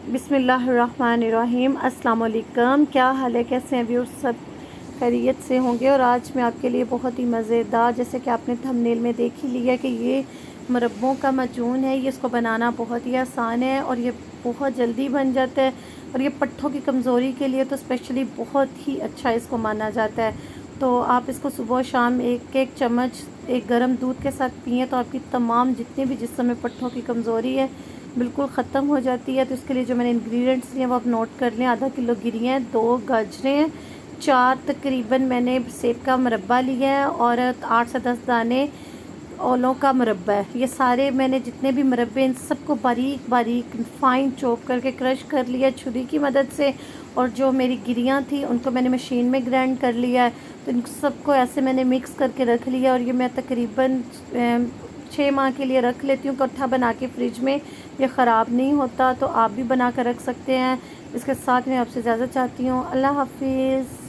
बिस्मिल्लाहिर्रहमानिर्रहीम। अस्सलाम वालेकुम। क्या हाल है, कैसे हैं व्यूअर्स? सब खैरियत से होंगे। और आज मैं आपके लिए बहुत ही मज़ेदार, जैसे कि आपने थंबनेल में देख ही लिया कि ये मुरब्बों का मजून है। ये इसको बनाना बहुत ही आसान है और ये बहुत जल्दी बन जाता है। और ये पट्ठों की कमज़ोरी के लिए तो स्पेशली बहुत ही अच्छा इसको माना जाता है। तो आप इसको सुबह शाम एक एक चम्मच एक गर्म दूध के साथ पिएँ तो आपकी तमाम जितने भी जिस्म में पट्ठों की कमज़ोरी है बिल्कुल ख़त्म हो जाती है। तो इसके लिए जो मैंने इंग्रेडिएंट्स लिए वो आप नोट कर लें। आधा किलो गिरियाँ हैं, 2 गाजरें हैं, 4 तकरीबन मैंने सेब का मुरब्बा लिया है और 8 से 10 दाने ओलों का मुरब्बा है। ये सारे मैंने जितने भी मुरब्बे इन सबको बारीक बारीक फाइन चॉप करके क्रश कर लिया छुरी की मदद से। और जो मेरी गिरियाँ थी उनको मैंने मशीन में ग्राइंड कर लिया है। तो इन सबको ऐसे मैंने मिक्स करके रख लिया और ये मैं तकरीबन 6 माह के लिए रख लेती हूँ इकट्ठा बना के फ्रिज में। ये ख़राब नहीं होता, तो आप भी बना कर रख सकते हैं। इसके साथ मैं आपसे इजाज़त चाहती हूँ। अल्लाह हाफिज़।